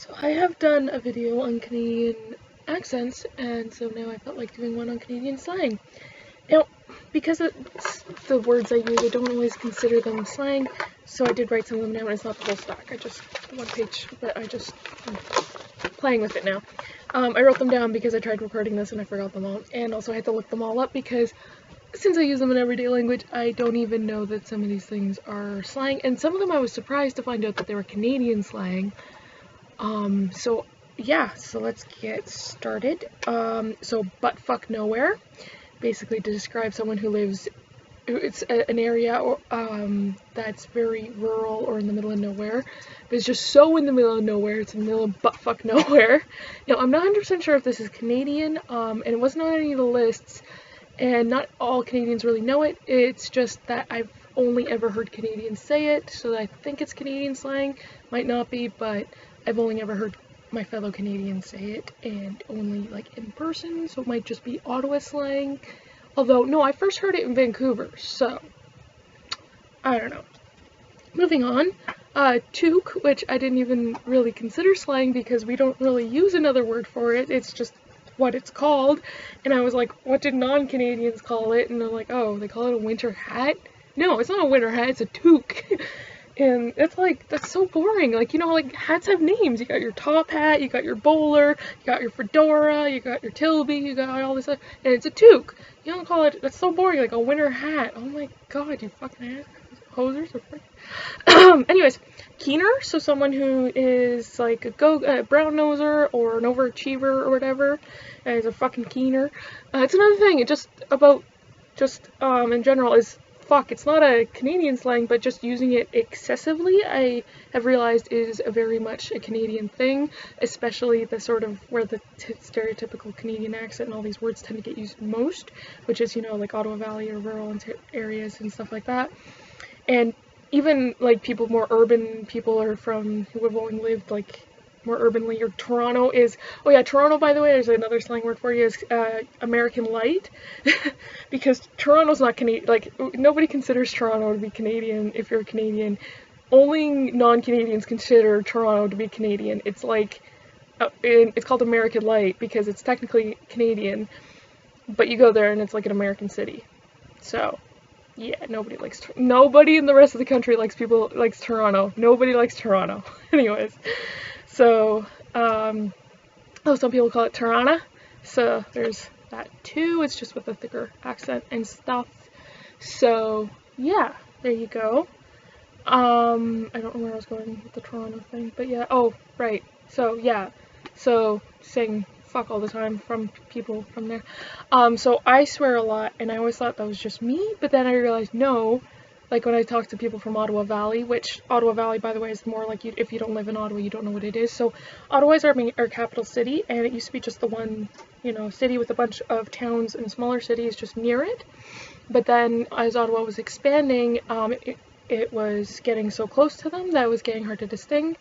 So I have done a video on Canadian accents, and so now I felt like doing one on Canadian slang. Now, because it's the words I use, I don't always consider them slang, so I did write some of them down, and it's not the whole stack, the one page, but I'm playing with it now. I wrote them down because I tried recording this and I forgot them all, and also I had to look them all up because since I use them in everyday language, I don't even know that some of these things are slang, and some of them I was surprised to find out that they were Canadian slang. So yeah, so let's get started. So butt fuck nowhere, basically to describe someone who lives, it's an area or, that's very rural or in the middle of nowhere, but it's just so in the middle of nowhere, it's in the middle of butt fuck nowhere. Now, I'm not 100% sure if this is Canadian, and it wasn't on any of the lists, and not all Canadians really know it. It's just that I've only ever heard Canadians say it, so I think it's Canadian slang. Might not be, but I've only ever heard my fellow Canadians say it, and only like in person, so it might just be Ottawa slang. Although, no, I first heard it in Vancouver, so I don't know. Moving on, toque, which I didn't even really consider slang because we don't really use another word for it, it's just what it's called, and I was like, what did non-Canadians call it? And they're like, oh, they call it a winter hat? No, it's not a winter hat, it's a toque. And it's like, that's so boring. Like, you know, like, hats have names. You got your top hat, you got your bowler, you got your fedora, you got your tilby, you got all this stuff, and it's a toque. You don't call it, that's so boring, like a winter hat. Oh my god, you fucking hosers are freaking. Anyways, keener, so someone who is like a brown noser or an overachiever or whatever, is a fucking keener. It's another thing, it just in general is fuck. It's not a Canadian slang, but just using it excessively, I have realized is very much a Canadian thing, especially the sort of where the stereotypical Canadian accent and all these words tend to get used most, which is, you know, like Ottawa Valley or rural areas and stuff like that. And even like people, more urban people are from, who have only lived like more urbanly, or Toronto is, oh yeah, Toronto, by the way, there's another slang word for you, is American light, because Toronto's not Canadian, like, nobody considers Toronto to be Canadian if you're a Canadian. Only non-Canadians consider Toronto to be Canadian. It's like, it's called American light because it's technically Canadian, but you go there and it's like an American city. So, yeah, nobody in the rest of the country likes Toronto. Nobody likes Toronto. Anyways. So, some people call it Tirana, so there's that too, it's just with a thicker accent and stuff. So, yeah, there you go. I don't know where I was going with the Toronto thing, but yeah, oh, right, so, yeah, so, saying fuck all the time from people from there. So I swear a lot, and I always thought that was just me, but then I realized, no, like when I talk to people from Ottawa Valley, which Ottawa Valley, by the way, is more like, if you don't live in Ottawa, you don't know what it is. So Ottawa is our capital city, and it used to be just the one, you know, city with a bunch of towns and smaller cities just near it. But then as Ottawa was expanding, it was getting so close to them that it was getting hard to distinguish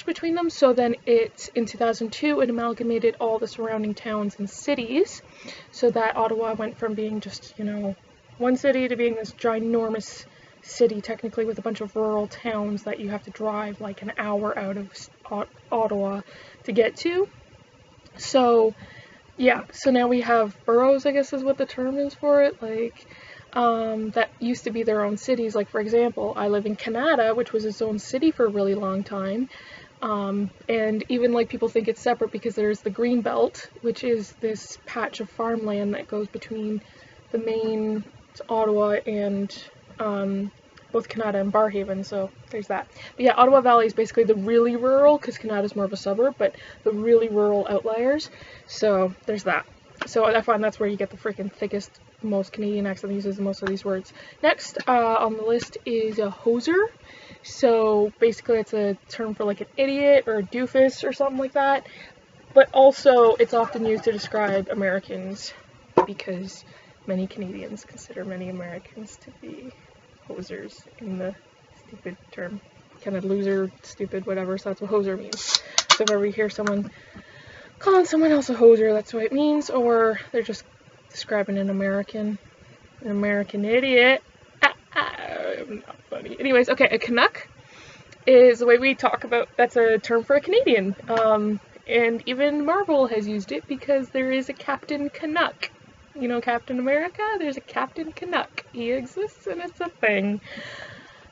between them. So then in 2002, it amalgamated all the surrounding towns and cities, so that Ottawa went from being just, you know, one city to being this ginormous city, technically, with a bunch of rural towns that you have to drive like an hour out of Ottawa to get to. So, yeah, so now we have boroughs, I guess is what the term is for it, like, that used to be their own cities. Like, for example, I live in Canada, which was its own city for a really long time, and even, like, people think it's separate because there's the Green Belt, which is this patch of farmland that goes between the main Ottawa and both Canada and Barhaven, so there's that. But yeah, Ottawa Valley is basically the really rural, because Canada's more of a suburb, but the really rural outliers, so there's that. So I find that's where you get the freaking thickest, most Canadian accent that uses most of these words. Next on the list is a hoser. So basically it's a term for like an idiot or a doofus or something like that, but also it's often used to describe Americans, because many Canadians consider many Americans to be hosers in the stupid term. Kind of loser, stupid, whatever, so that's what hoser means. So if ever you hear someone calling someone else a hoser, that's what it means, or they're just describing an American idiot. Not funny. Anyways, okay, a Canuck. is the way we talk about, that's a term for a Canadian. And even Marvel has used it because there is a Captain Canuck. You know Captain America? There's a Captain Canuck. He exists and it's a thing.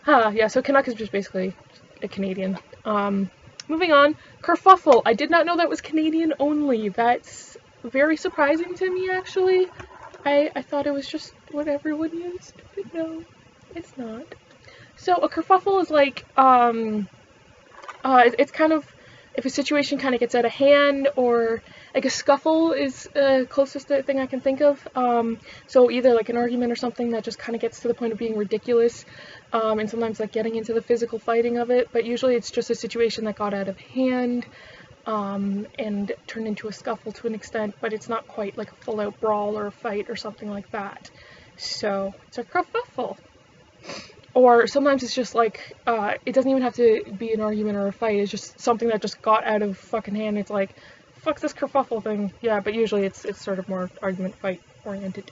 Yeah, so Canuck is just basically a Canadian. Moving on, kerfuffle. I did not know that was Canadian only. That's very surprising to me, actually. I thought it was just what everyone used, but no, it's not. So a kerfuffle is like, it's kind of, if a situation kind of gets out of hand, or like a scuffle is the closest thing I can think of. So either like an argument or something that just kind of gets to the point of being ridiculous, and sometimes like getting into the physical fighting of it, but usually it's just a situation that got out of hand, and turned into a scuffle to an extent, but it's not quite like a full-out brawl or a fight or something like that. So it's a kerfuffle. Or sometimes it's just like, it doesn't even have to be an argument or a fight, it's just something that just got out of fucking hand. It's like, fuck this kerfuffle thing. Yeah, but usually it's sort of more argument fight oriented.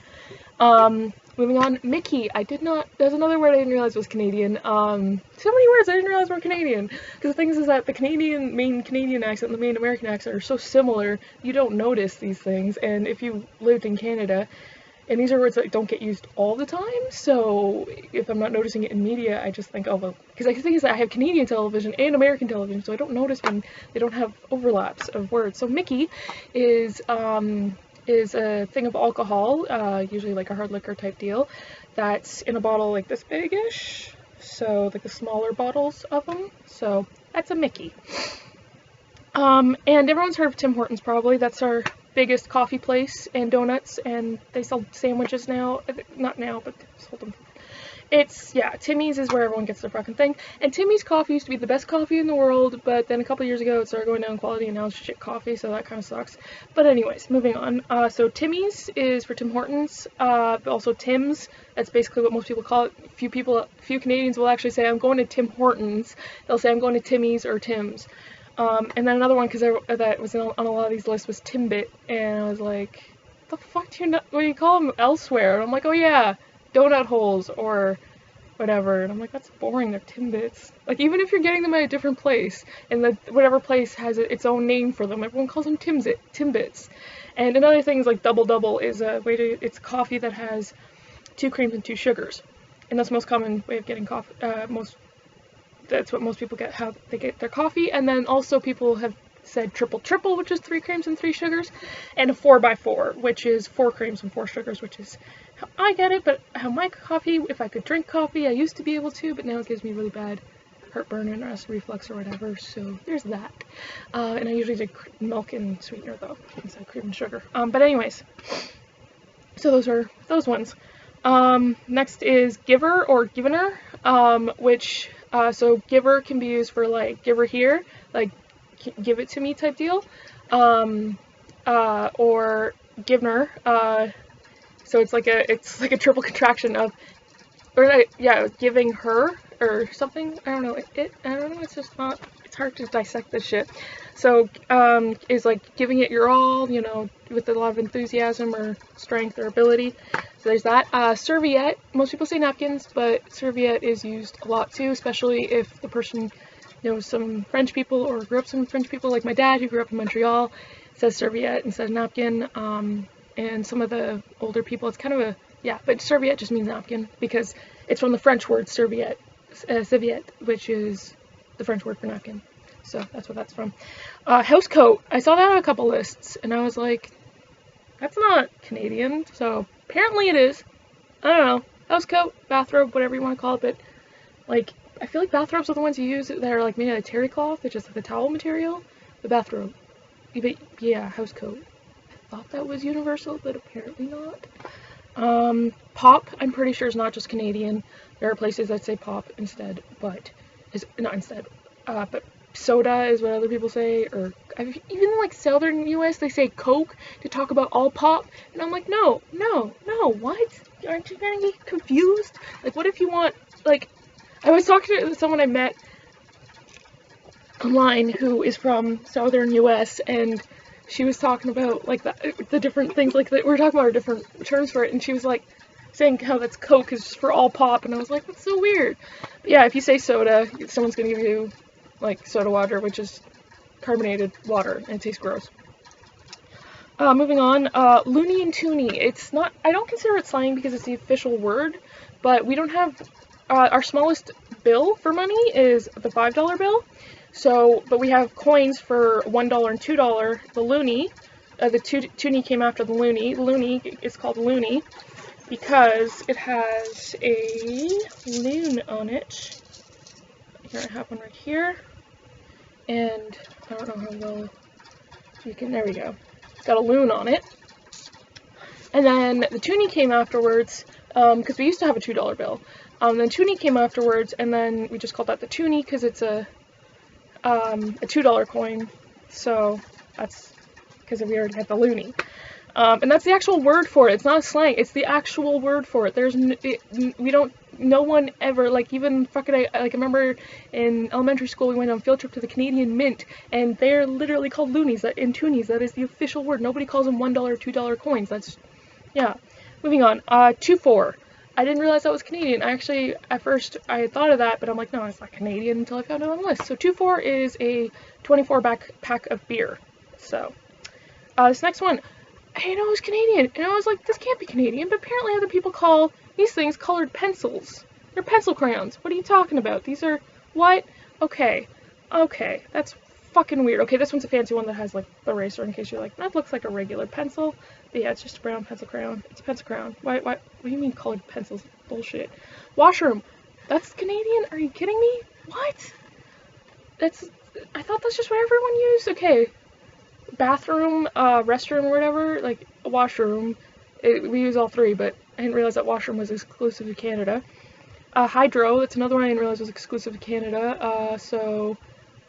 Moving on, Mickey. There's another word I didn't realize was Canadian. So many words I didn't realize were Canadian. Because the thing is that the main Canadian accent and the main American accent are so similar, you don't notice these things. And if you lived in Canada, and these are words that don't get used all the time, so if I'm not noticing it in media, I just think, oh, well, because the thing is that I have Canadian television and American television, so I don't notice when they don't have overlaps of words. So Mickey is a thing of alcohol, usually like a hard liquor type deal, that's in a bottle like this big-ish, so like the smaller bottles of them, so that's a Mickey. And everyone's heard of Tim Hortons probably. That's our biggest coffee place and donuts, and they sell sandwiches now. Not now, but they sold them. Timmy's is where everyone gets their fucking thing. And Timmy's coffee used to be the best coffee in the world, but then a couple years ago it started going down in quality, and now it's shit coffee, so that kind of sucks. But anyways, moving on. So Timmy's is for Tim Hortons, but also Tim's. That's basically what most people call it. Few Canadians will actually say, I'm going to Tim Hortons. They'll say, I'm going to Timmy's or Tim's. And then another one, because that was on a lot of these lists, was Timbit, and I was like, the fuck what do you call them elsewhere? And I'm like, oh yeah, donut holes, or whatever, and I'm like, that's boring, they're Timbits. Like, even if you're getting them at a different place, and whatever place has its own name for them, everyone calls them Timbits. And another thing is, like, double is it's coffee that has 2 creams and 2 sugars, and that's the most common way of getting coffee, that's what most people get, how they get their coffee. And then also people have said triple, which is 3 creams and 3 sugars, and a 4x4, which is 4 creams and 4 sugars, which is how I get it, but how my coffee, if I could drink coffee, I used to be able to, but now it gives me really bad heartburn and acid reflux or whatever, so there's that. And I usually do milk and sweetener though, instead of cream and sugar. But anyways, so those are those ones. Next is giver or givener, which, so giver can be used for like, give her here, like give it to me type deal, or givener, so it's like a triple contraction of, giving her or something. I don't know, it's just not, it's hard to dissect this shit. So, is like giving it your all, you know, with a lot of enthusiasm or strength or ability. So there's that. Serviette, most people say napkins, but serviette is used a lot too, especially if the person knows some French people or grew up with some French people, like my dad who grew up in Montreal, says serviette instead of napkin. And some of the older people, it's kind of but serviette just means napkin because it's from the French word serviette, which is the French word for napkin. So that's what that's from. Housecoat. I saw that on a couple lists, and I was like, that's not Canadian. So apparently it is. I don't know. Housecoat, bathrobe, whatever you want to call it, but like, I feel like bathrobes are the ones you use that are like made out of terry cloth. It's just like the towel material. The bathrobe. But yeah, housecoat. I thought that was universal, but apparently not. Pop, I'm pretty sure is not just Canadian. There are places that say pop instead, but but soda is what other people say, or even like southern US, they say Coke to talk about all pop, and I'm like, no, what? Aren't you gonna get confused? Like, what if you want, like, I was talking to someone I met online who is from southern US, and she was talking about like the different things, like we were talking about our different terms for it, and she was like, saying how that's Coke is just for all pop, and I was like, that's so weird. But yeah, if you say soda, someone's gonna give you like soda water, which is carbonated water, and it tastes gross. Moving on, loony and toony. It's not, I don't consider it slang because it's the official word, but we don't have, our smallest bill for money is the $5 bill. So, but we have coins for $1 and $2. The loony, the toonie came after the loony. Loony is called loony because it has a loon on it. Here I have one right here, and I don't know how well you can. There we go. It's got a loon on it. And then the toonie came afterwards because we used to have a $2 bill. Then toonie came afterwards, and then we just called that the toonie because it's a $2 coin, so that's because we already had the loony. And that's the actual word for it. It's not a slang, it's the actual word for it. No one ever, like, even fucking, I remember in elementary school we went on a field trip to the Canadian Mint, and they're literally called loonies and toonies. That is the official word. Nobody calls them $1 or $2 coins. That's, yeah. Moving on, 2-4. I didn't realize that was Canadian. At first, I had thought of that, but I'm like, no, it's not Canadian until I found it on the list. So 2-4 is a 24 pack of beer. So, this next one, I didn't know it was Canadian, and I was like, this can't be Canadian, but apparently other people call these things colored pencils. They're pencil crayons. What are you talking about? These are, what? Okay, that's fucking weird. Okay, this one's a fancy one that has, like, the eraser in case you're like, that looks like a regular pencil. But yeah, it's just a brown pencil crayon. It's a pencil crayon. What do you mean colored pencils? Bullshit. Washroom. That's Canadian? Are you kidding me? What? I thought that's just what everyone used. Okay. Bathroom, restroom, or whatever, like a washroom. We use all three, but I didn't realize that washroom was exclusive to Canada. Hydro, that's another one I didn't realize was exclusive to Canada. So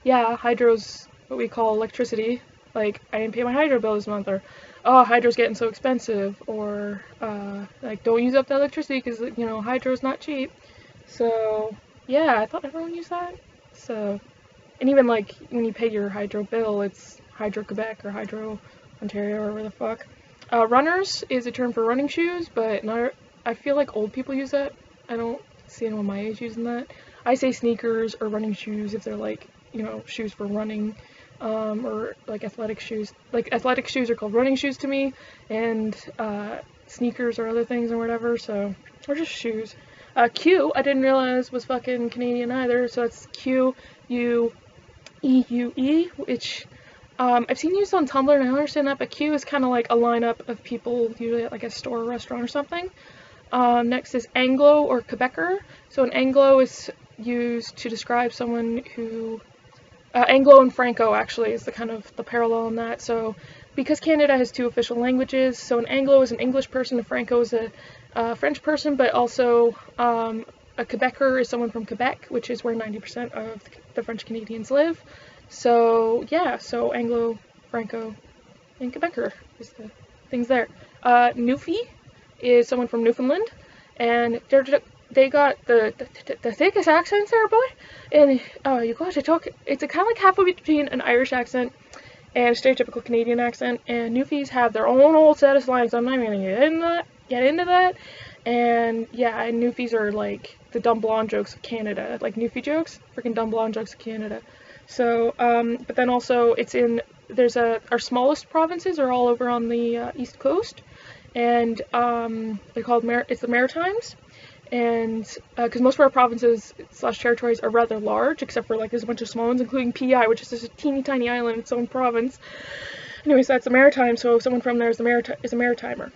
yeah, hydro's what we call electricity. Like, I didn't pay my hydro bill this month, or, oh, hydro's getting so expensive, or, like, don't use up the electricity because, you know, hydro's not cheap. So, yeah, I thought everyone used that. So, and even, like, when you pay your hydro bill, it's Hydro Quebec or Hydro Ontario or whatever the fuck. Runners is a term for running shoes, but I feel like old people use that. I don't see anyone my age using that. I say sneakers or running shoes if they're, like, you know, shoes for running. Or like athletic shoes. Like, athletic shoes are called running shoes to me, and sneakers or other things or whatever, so, or just shoes. Q, I didn't realize was fucking Canadian either, so it's Q-U-E-U-E, which, I've seen used on Tumblr, and I don't understand that, but Q is kind of like a lineup of people, usually at like a store or restaurant or something. Next is Anglo or Quebecer. So an Anglo is used to describe someone who Anglo and Franco actually is the kind of the parallel in that. So because Canada has two official languages, so an Anglo is an English person, a Franco is a French person, but also a Quebecer is someone from Quebec, which is where 90% of the French Canadians live. So yeah, so Anglo, Franco, and Quebecer is the things there. Newfie is someone from Newfoundland, and they got the thickest accents there, boy. And you got to talk. It's a kind of like halfway between an Irish accent and a stereotypical Canadian accent. And Newfies have their own old set of slangs. I'm not even gonna get into that. And yeah, and Newfies are like the dumb blonde jokes of Canada, like Newfie jokes, freaking dumb blonde jokes of Canada. So, but then also our smallest provinces are all over on the East Coast, and they're called it's the Maritimes. And because most of our provinces / territories are rather large, except for like there's a bunch of small ones, including PEI, which is just a teeny tiny island in its own province. Anyways, that's a maritime, so someone from there is a maritimer.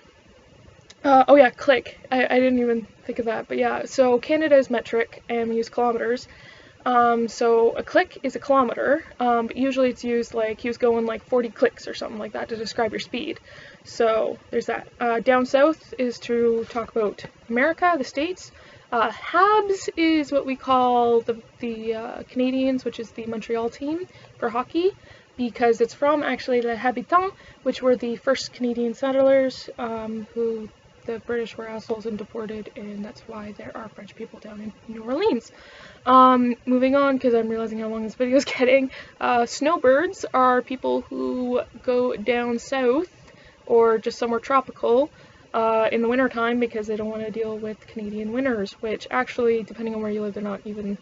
Oh yeah, click. I didn't even think of that, but yeah. So Canada is metric, and we use kilometers. So a click is a kilometer, but usually it's used like he was going like 40 clicks or something like that to describe your speed. So there's that. Down south is to talk about America, the States. Habs is what we call the Canadians, which is the Montreal team for hockey, because it's from actually the Habitants, which were the first Canadian settlers who the British were assholes and deported, and that's why there are French people down in New Orleans. Moving on, because I'm realizing how long this video is getting. Snowbirds are people who go down south or just somewhere tropical in the winter time because they don't want to deal with Canadian winters, which actually, depending on where you live, they're not even,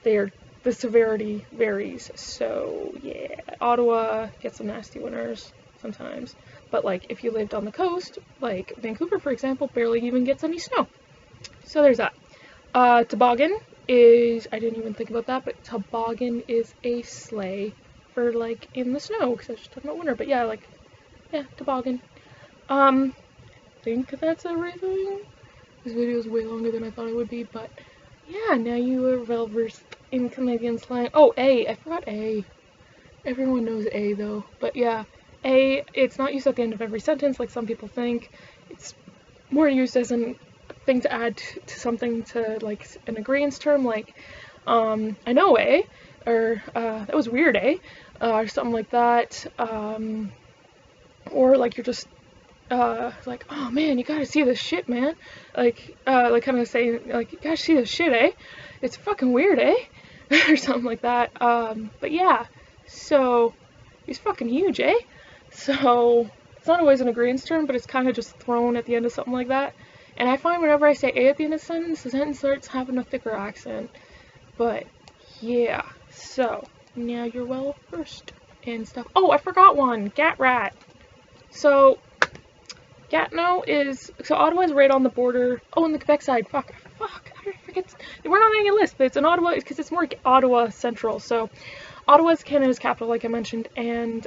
the severity varies. So yeah, Ottawa gets some nasty winters sometimes, but like if you lived on the coast, like Vancouver for example, barely even gets any snow. So there's that. Toboggan is, I didn't even think about that, but toboggan is a sleigh for like in the snow, because I was just talking about winter, but yeah, like, yeah, toboggan. I think that's everything. This video is way longer than I thought it would be, but yeah, now you are well versed in Canadian slang. Oh, A, I forgot A. Everyone knows A though, but yeah, A, it's not used at the end of every sentence like some people think. It's more used as a thing to add to something, to like an agreeance term, like, I know A, or that was weird A, or something like that, or like you're just like, oh man, you gotta see this shit, man, like kind of saying, like, you gotta see this shit, eh? It's fucking weird, eh? Or something like that. But yeah, so he's fucking huge, eh? So it's not always an agreeance term, but it's kind of just thrown at the end of something like that. And I find whenever I say A at the end of a sentence, the sentence starts having a thicker accent. But yeah, so now you're well versed and stuff. Oh, I forgot one. Gat rat. So Gatineau is, so Ottawa is right on the border. Oh, on the Quebec side. Fuck, how did I forget? We're not making a list, but it's in Ottawa because it's more Ottawa central. So Ottawa is Canada's capital, like I mentioned, and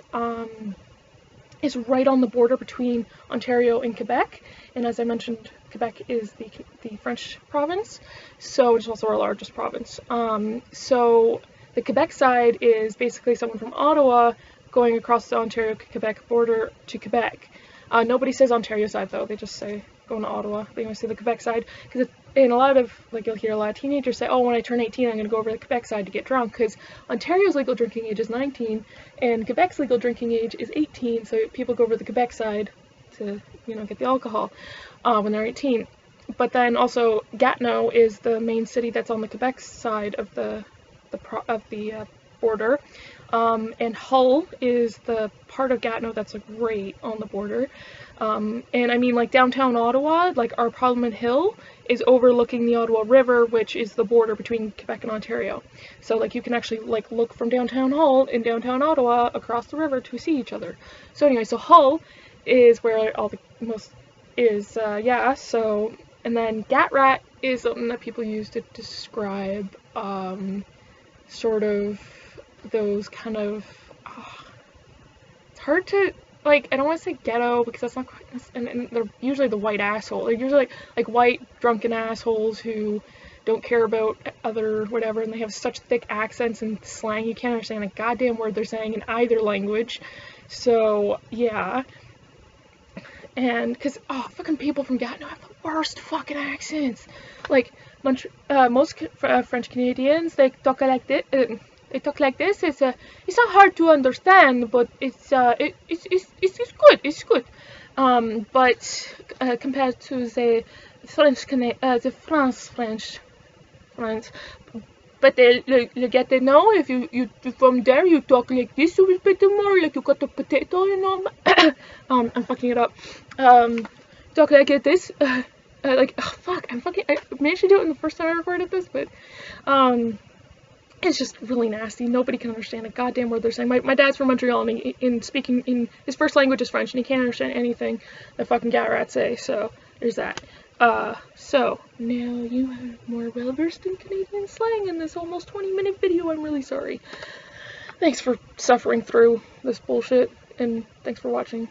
is right on the border between Ontario and Quebec. And as I mentioned, Quebec is the French province, so it's also our largest province. So the Quebec side is basically someone from Ottawa going across the Ontario-Quebec border to Quebec. Nobody says Ontario side though, they just say going to Ottawa. They only say the Quebec side, because in a lot of, like, you'll hear a lot of teenagers say, oh, when I turn 18 I'm going to go over to the Quebec side to get drunk, because Ontario's legal drinking age is 19 and Quebec's legal drinking age is 18, so people go over to the Quebec side to, you know, get the alcohol when they're 18. But then also Gatineau is the main city that's on the Quebec side of the border, and Hull is the part of Gatineau that's like right on the border. And I mean, like, downtown Ottawa, like our Parliament Hill is overlooking the Ottawa River, which is the border between Quebec and Ontario. So like you can actually like look from downtown Hull in downtown Ottawa across the river to see each other. So anyway, so Hull is where all the most is, yeah, so, and then Gat Rat is something that people use to describe sort of those kind of, it's hard to, like, I don't want to say ghetto because that's not quite, and they're usually the white asshole. They're usually like white drunken assholes who don't care about other whatever, and they have such thick accents and slang you can't understand a goddamn word they're saying in either language. So yeah, and because fucking people from Gatineau have the worst fucking accents. Like most French Canadians, they talk like this. It's not hard to understand, but it's good. It's good. But compared to the French, but you get to know if you from there you talk like this a bit more, like you got the potato, you know. I'm fucking it up. Talk like this. Like, oh, fuck, I managed to do it in the first time I recorded this, but it's just really nasty. Nobody can understand a goddamn word they're saying. My dad's from Montreal, and speaking in his first language is French, and he can't understand anything that fucking Gat Rats say, so there's that. So now you are more well versed in Canadian slang in this almost 20-minute video. I'm really sorry. Thanks for suffering through this bullshit, and thanks for watching.